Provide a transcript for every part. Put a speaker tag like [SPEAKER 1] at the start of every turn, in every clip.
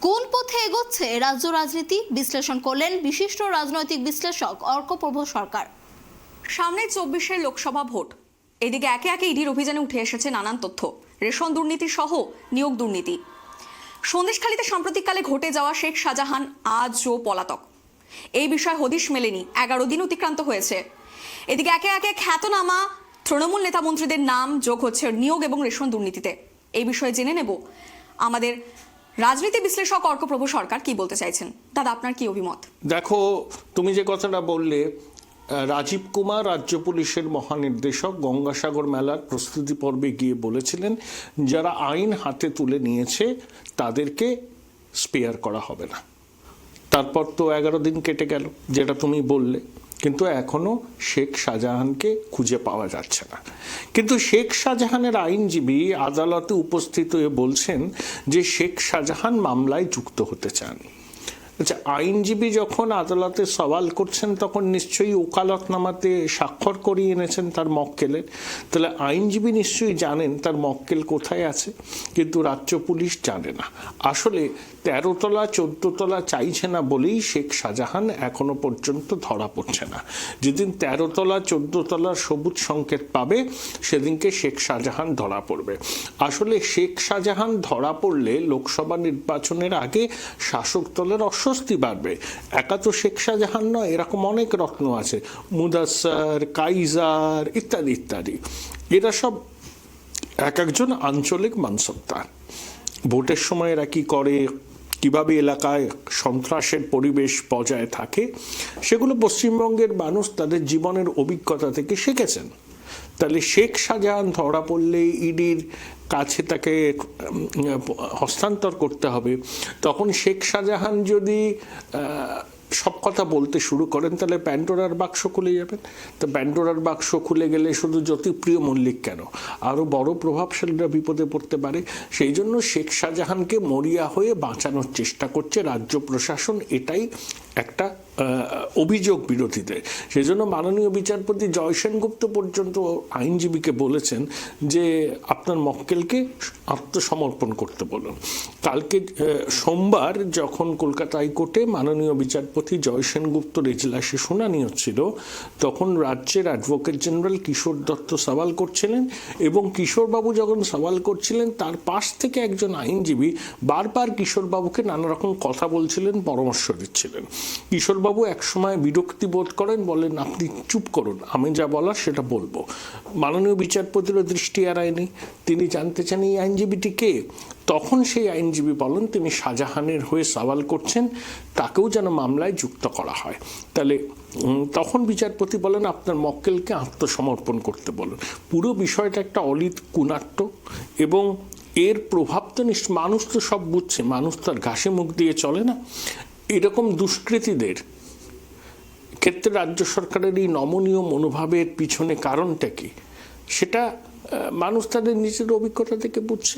[SPEAKER 1] কোন পথে এগোচ্ছে রাজ্য রাজনীতি বিশ্লেষণ করলেন বিশিষ্ট রাজনৈতিক বিশ্লেষক অর্কপ্রভ সরকার।
[SPEAKER 2] সামনে 24-এর লোকসভা ভোট। এদিকে একে একে ইডির অভিযানে উঠে এসেছে নানান তথ্য, রেশন দুর্নীতি সহ নিয়োগ দুর্নীতি। সন্দেশখালীতে সাম্প্রতিককালে ঘটে যাওয়া শেখ শাহজাহান আজও পলাতক। এই বিষয়ে হদিশ মেলেনি, 11 দিন অতিক্রান্ত হয়েছে। এদিকে একে একে খ্যাতনামা তৃণমূল নেতা মন্ত্রীদের নাম যোগ হচ্ছে নিয়োগ এবং রেশন দুর্নীতিতে। এই বিষয়ে জেনে নেব আমাদের রাজনীতি বিশ্লেষক অর্কপ্রভ সরকার কি বলতে চাইছেন। দাদা, আপনার কি অভিমত?
[SPEAKER 3] দেখো, তুমি যে কথাটা বললে, রাজীব কুমার রাজ্য পুলিশের মহানির্দেশক গঙ্গাসাগর মেলার প্রস্তুতি পর্বে গিয়ে বলেছিলেন যারা আইন হাতে তুলে নিয়েছে তাদেরকে স্পেয়ার করা হবে না। তারপর তো 11 দিন কেটে গেল, যেটা তুমি বললে, কিন্তু এখনো শেখ শাহজাহানকে খুঁজে পাওয়া যাচ্ছে না। কিন্তু শেখ শাহজাহানের আইনজীবী আদালতে উপস্থিত হয়ে বলছেন যে শেখ শাহজাহান মামলায় যুক্ত হতে চান। আচ্ছা, আইনজীবী যখন আদালতে সওয়াল করছেন তখন নিশ্চয়ই ওকালতনামাতে স্বাক্ষর করিয়ে এনেছেন তার মক্কেলের, তাহলে আইনজীবী নিশ্চয়ই জানেন তার মক্কেল কোথায় আছে, কিন্তু রাজ্য পুলিশ জানে না। আসলে 13 তলা 14 তলা চাইছে না বলেই শেখ শাহজাহান এখনো পর্যন্ত ধরা পড়ছে না। যেদিন 13 তলা 14 তলার সবুজ সংকেত পাবে সেদিনকে শেখ শাহজাহান ধরা পড়বে। আসলে শেখ শাহজাহান ধরা পড়লে লোকসভা নির্বাচনের আগে শাসক দলের অস্বস্তি বাড়বে। একা তো শেখ শাহজাহান নয়, এরকম অনেক রত্ন আছে, মুদাসসার, কাইজার ইত্যাদি ইত্যাদি। এরা সব এক একজন আঞ্চলিক মানসত্তা। ভোটের সময় এরা কি করে, কিভাবে এলাকায় সন্ত্রাসের পরিবেশ বজায় থাকে, সেগুলো পশ্চিমবঙ্গের মানুষ তাদের জীবনের অভিজ্ঞতা থেকে শিখেছেন। তাহলে শেখ শাহজাহান ধরা পড়লে ইডির কাছে তাকে হস্তান্তর করতে হবে। তখন শেখ শাহজাহান যদি সব কথা বলতে শুরু করেন তাহলে প্যান্ডোরার বাক্স খুলে যাবেন। তো প্যান্ডোরার বাক্স খুলে গেলে শুধু জ্যোতিপ্রিয় মল্লিক কেন, আরও বড় প্রভাবশালীরা বিপদে পড়তে পারে। সেই জন্য শেখ শাহজাহানকে মরিয়া হয়ে বাঁচানোর চেষ্টা করছে রাজ্য প্রশাসন, এটাই একটা অভিযোগ বিরোধীদের। সেই জন্য মাননীয় বিচারপতি জয় সেনগুপ্ত পর্যন্ত আইনজীবীকে বলেছেন যে আপনার মক্কেলকে আত্মসমর্পণ করতে বলুন। কালকে সোমবার যখন কলকাতা হাইকোর্টে মাননীয় বিচারপতি জয় সেনগুপ্তর এজলাসে শুনানি হচ্ছিল, তখন রাজ্যের অ্যাডভোকেট জেনারেল কিশোর দত্ত সওয়াল করছিলেন, এবং কিশোরবাবু যখন সওয়াল করছিলেন তার পাশ থেকে একজন আইনজীবী বারবার কিশোরবাবুকে নানা রকম কথা বলছিলেন, পরামর্শ দিচ্ছিলেন। কিশোরবাবু একসময় বিরক্তি বোধ করেন, বলেন আপনি চুপ করুন, আমি যা বলার সেটা বলবো। মাননীয় বিচারপতিরও দৃষ্টি এড়ায়নি, তিনি জানতে চান এই আইনজীবীটি কে। তখন সেই আইনজীবী বলেন তিনি শাহজাহানের হয়ে সওয়াল করছেন, তাকেও যেন মামলায় যুক্ত করা হয়। তাহলে তখন বিচারপতি বলেন আপনার মক্কেলকে আত্মসমর্পণ করতে বলুন। পুরো বিষয়টা একটা অলিত কুনাট্য, এবং এর প্রভাব তো মানুষ তো সব বুঝছে, মানুষ তো আর ঘাসে মুখ দিয়ে চলে না। এরকম দুষ্কৃতীদের ক্ষেত্রে রাজ্য সরকারের এই নমনীয় মনোভাবের পিছনে কারণটা কি, সেটা মানুষ তাদের নিজের অভিজ্ঞতা থেকে বুঝছে।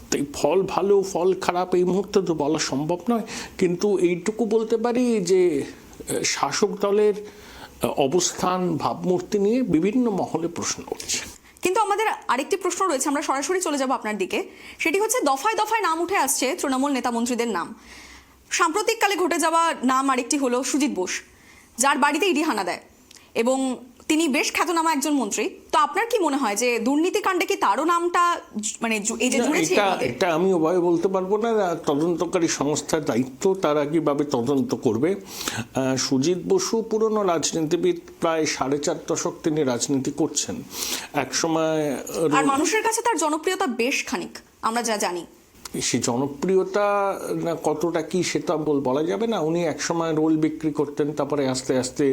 [SPEAKER 3] তাই ফল ভালো ফল খারাপ এই মুহূর্তে তো বলা সম্ভব নয়, কিন্তু এইটুকু বলতে পারি যে শাসক দলের অবস্থান ভাবমূর্তি নিয়ে বিভিন্ন মহলে প্রশ্ন উঠছে।
[SPEAKER 2] কিন্তু আমাদের আরেকটি প্রশ্ন রয়েছে, আমরা সরাসরি চলে যাব আপনার দিকে। সেটি হচ্ছে দফায় দফায় নাম উঠে আসছে তৃণমূল নেতা মন্ত্রীদের নাম। সাম্প্রতিককালে ঘটে যাওয়া নাম আরেকটি হলো সুজিত বোস, যার বাড়িতে ইডি হানা দেয়, এবং তিনি বেশ খ্যাতনামা একজন মন্ত্রী। তো আপনার কি মনে হয় যে দুর্নীতিকাণ্ডে কি তারও নামটা মানে এই যে জুড়েছে?
[SPEAKER 3] এটা আমি ওভাবে বলতে পারবো না, তদন্তকারী সংস্থার দায়িত্ব, তারা কিভাবে তদন্ত করবে। সুজিত বসু পুরনো রাজনীতিবিদ, প্রায় 4.5 দশক তিনি রাজনীতি করছেন। একসময়
[SPEAKER 2] আর মানুষের কাছে তার জনপ্রিয়তা বেশ খানিক, আমরা যা জানি।
[SPEAKER 3] সে জনপ্রিয়তা না কতটা কি সেটা বলা যাবে না। উনি একসময় রোল বিক্রি করতেন, তারপরে আস্তে আস্তে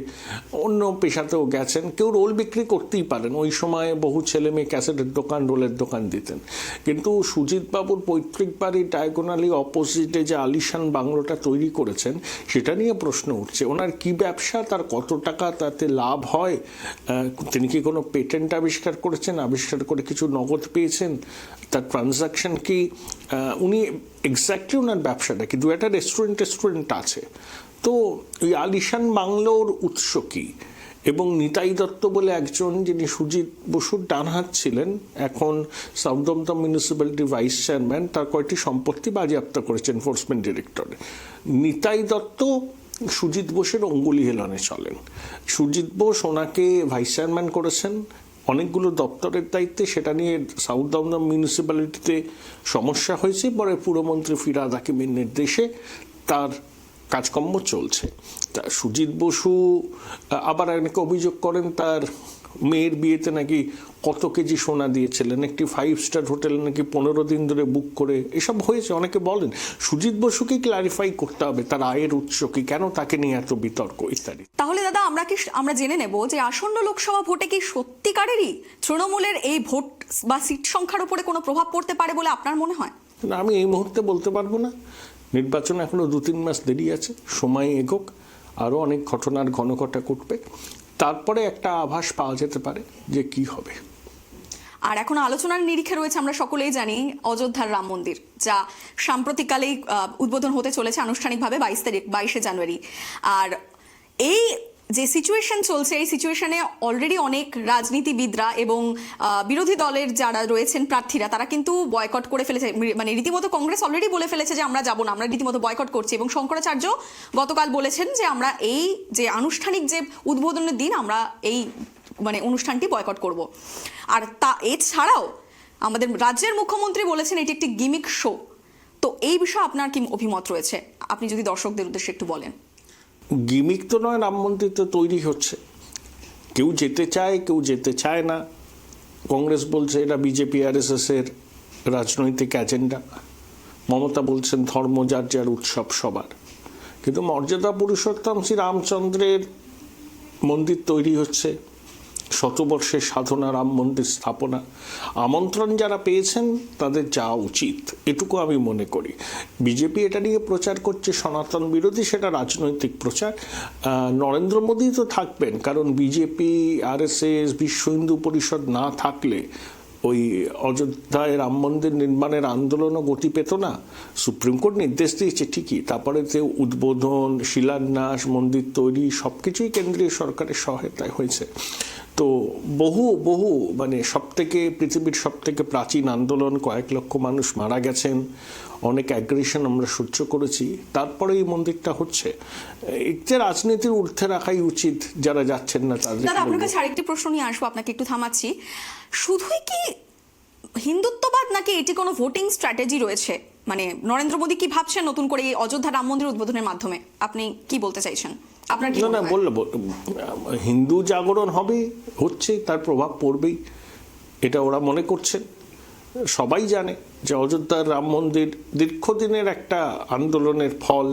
[SPEAKER 3] অন্য পেশাতেও গেছেন। কেউ রোল বিক্রি করতেই পারেন, ওই সময় বহু ছেলে মেয়ে ক্যাসেটের দোকান, রোলের দোকান দিতেন। কিন্তু সুজিত বাবুর পৈতৃক বাড়ি ডায়াগোনালি অপোজিটে যে আলিশান বাংলোটা তৈরি করেছেন, সেটা নিয়ে প্রশ্ন উঠছে। ওনার কি ব্যবসা, তার কত টাকা তাতে লাভ হয়, তিনি কি কোনো পেটেন্ট আবিষ্কার করেছেন, আবিষ্কার করে কিছু নগদ পেয়েছেন, তার ট্রানজাকশন কি, উনি এক্স্যাক্টলি ওনার ব্যবসাটা কি। 2-একটা রেস্টুরেন্ট আছে, তো ওই আলিশান বাংলোর উৎস কি, এবং নিতাই দত্ত বলে একজন, যিনি সুজিত বসুর ডান হাত ছিলেন, এখন South Dumdum municipality vice chairman, তার কয়েকটি সম্পত্তি বাজেয়াপ্ত করেছে এনফোর্সমেন্ট ডিরেক্টরেট। নিতাই দত্ত সুজিত বোসের অঙ্গুলি হেলনে চলেন। সুজিত বোস ওনাকে ভাইস চেয়ারম্যান করেছেন অনেকগুলো দপ্তরের দায়িত্বে, সেটা নিয়ে সাউথ দমদম মিউনিসিপ্যালিটিতে সমস্যা হয়েছে। পরে পুরমন্ত্রী ফিরহাদ হাকিমের নির্দেশে তার কাজকর্ম চলছে। তা সুজিত বসু আবার অনেকে অভিযোগ করেন তার মেয়ের বিয়েতে নাকি কত কেজি সোনা দিয়েছিলেন, একটি 5 স্টার হোটেল নাকি 15 দিন ধরে বুক করে, এসব হয়েছে। অনেকে বলেন সুজিত বসুকে ক্লারিফাই করতে হবে তার আয়ের উৎস কি, কেন তাকে নিয়ে এত বিতর্ক ইত্যাদি।
[SPEAKER 2] তাহলে দাদা আমরা জেনে নেব যে আসন্ন লোকসভা ভোটে কি সত্যিকারেরই তৃণমূলের এই ভোট বা সিট সংখ্যার উপরে কোনো প্রভাব পড়তে পারে বলে আপনার মনে হয়?
[SPEAKER 3] না, আমি এই মুহূর্তে বলতে পারবো না। নির্বাচন এখনো 2-3 মাস দেরি আছে, সময় এগোক, আরও অনেক ঘটনার ঘনঘটা ঘটবে, তারপরে একটা আভাস পাওয়া যেতে পারে যে কি হবে।
[SPEAKER 2] আর এখন আলোচনার নিরিখে রয়েছে, আমরা সকলেই জানি, অযোধ্যার রাম মন্দির, যা সাম্প্রতিককালেই উদ্বোধন হতে চলেছে আনুষ্ঠানিকভাবে 22শে জানুয়ারি। আর এই যে সিচুয়েশন চলছে, এই সিচুয়েশনে অলরেডি অনেক রাজনীতিবিদরা এবং বিরোধী দলের যারা রয়েছেন প্রার্থীরা, তারা কিন্তু বয়কট করে ফেলেছে। মানে রীতিমতো কংগ্রেস অলরেডি বলে ফেলেছে যে আমরা যাব না, আমরা রীতিমতো বয়কট করছি। এবং শঙ্করাচার্য গতকাল বলেছেন যে আমরা এই যে আনুষ্ঠানিক যে উদ্বোধনের দিন, আমরা এই মানে অনুষ্ঠানটি বয়কট করব। আর এছাড়াও আমাদের রাজ্যের মুখ্যমন্ত্রী বলেছেন এটি একটি গিমিক শো। তো এই বিষয়ে আপনার কি অভিমত রয়েছে, আপনি যদি দর্শকদের উদ্দেশ্যে একটু বলেন।
[SPEAKER 3] গিমিক তো নয়, রাম মন্দির তো তৈরি হচ্ছে, কেউ যেতে চায় কেউ যেতে চায় না। কংগ্রেস বলছে এটা বিজেপি RSS এর রাজনৈতিক এজেন্ডা, মমতা বলছেন ধর্ম যার যার, উৎসব সবার। কিন্তু মর্যাদা পুরুষোত্তম শ্রী রামচন্দ্রের মন্দির তৈরি হচ্ছে, শতবর্ষের সাধনা রাম মন্দির স্থাপনা। আমন্ত্রণ যারা পেয়েছেন তাদের যাওয়া উচিত, এটুকু আমি মনে করি। বিজেপি এটা নিয়ে প্রচার করছে সনাতন বিরোধী, সেটা রাজনৈতিক প্রচার। নরেন্দ্র মোদী তো থাকবেন, কারণ বিজেপি RSS বিশ্ব হিন্দু পরিষদ না থাকলে ওই অযোধ্যায় রাম মন্দির নির্মাণের আন্দোলনও গতি পেত না। সুপ্রিম কোর্ট নির্দেশ দিয়েছে ঠিকই, তারপরে তো উদ্বোধন, শিলান্যাস, মন্দির তৈরি সব কিছুই কেন্দ্রীয় সরকারের সহায়তায় হয়েছে। তো বহু মানে পৃথিবীর সব থেকে প্রাচীন আন্দোলন, কয়েক লক্ষ মানুষ মারা গেছেন, অনেক অ্যাগ্রেশন আমরা সহ্য করেছি, তারপরে এই মন্দিরটা হচ্ছে। এতে রাজনীতির ঊর্ধ্বে রাখাই উচিত, যারা যাচ্ছেন না তাদের।
[SPEAKER 2] দাদা, আপনার কাছে আরেকটি প্রশ্ন নিয়ে আসবো, আপনাকে একটু থামাচ্ছি। শুধুই কি হিন্দুত্ববাদ নাকি এটি কোনো ভোটিং স্ট্র্যাটেজি রয়েছে? মানে নরেন্দ্র মোদী কি ভাবছেন নতুন করে এই অযোধ্যা রাম মন্দির উদ্বোধনের মাধ্যমে? আপনি কি বলতে চাইছেন? আপনার কি
[SPEAKER 3] না বললো হিন্দু জাগরণ হচ্ছে, তার প্রভাব পড়বেই, এটা ওরা মনে করছেন। সবাই জানে যে অযোধ্যার রাম মন্দির দীর্ঘদিনের একটা আন্দোলনের ফল,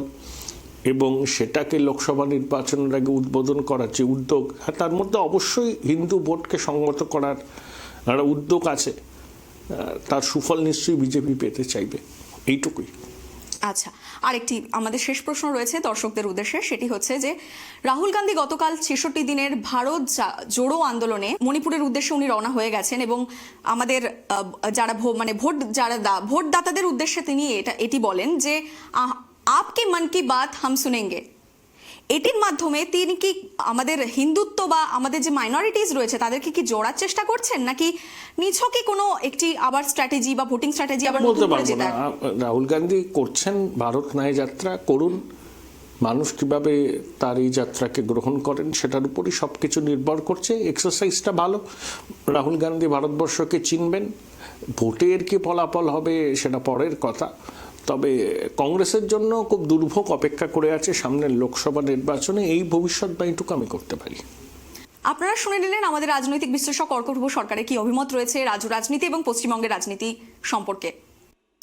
[SPEAKER 3] এবং সেটাকে লোকসভা নির্বাচনের আগে উদ্বোধন করার যে উদ্যোগ, তার মধ্যে অবশ্যই হিন্দু ভোটকে সংগত করার একটা উদ্যোগ আছে। তার সুফল নিশ্চয়ই বিজেপি পেতে চাইবে, এইটুকুই।
[SPEAKER 2] আচ্ছা, আরেকটি আমাদের শেষ প্রশ্ন রয়েছে দর্শকদের উদ্দেশ্যে, সেটি হচ্ছে যে রাহুল গান্ধী গতকাল 66 দিনের ভারত জোড়ো আন্দোলনে মণিপুরের উদ্দেশ্যে উনি রওনা হয়ে গেছেন, এবং আমাদের যারা ভোটদাতাদের উদ্দেশ্যে তিনি এটি বলেন যে আপকে মন কি বাত হাম শুনেঙ্গে। এটির মাধ্যমে তিনি কি আমাদের হিন্দুত্ব বা আমাদের যে মাইনরিটিস রয়েছে তাদেরকে কি জোড়ার চেষ্টা করছেন, নাকি নিছকই কোনো একটি আবার স্ট্র্যাটেজি বা ভোটিং স্ট্র্যাটেজি আবার
[SPEAKER 3] বলতে পারবো না। রাহুল গান্ধী করছেন ভারত ন্যায় যাত্রা, করুন। মানুষ কিভাবে তার এই যাত্রাকে গ্রহণ করেন সেটার উপরই সবকিছু নির্ভর করছে। এক্সারসাইজটা ভালো, রাহুল গান্ধী ভারতবর্ষকে চিনবেন। ভোটের কি ফলাফল হবে সেটা পরের কথা, তবে কংগ্রেসের জন্য খুব দুর্ভোগ অপেক্ষা করে আছে সামনের লোকসভা নির্বাচনে, এই ভবিষ্যৎবাণীটুকু আমি করতে পারি।
[SPEAKER 2] আপনারা শুনে নিলেন আমাদের রাজনৈতিক বিশ্লেষক অর্ক সরকারের কি অভিমত রয়েছে রাজ্য রাজনীতি এবং পশ্চিমবঙ্গের রাজনীতি সম্পর্কে।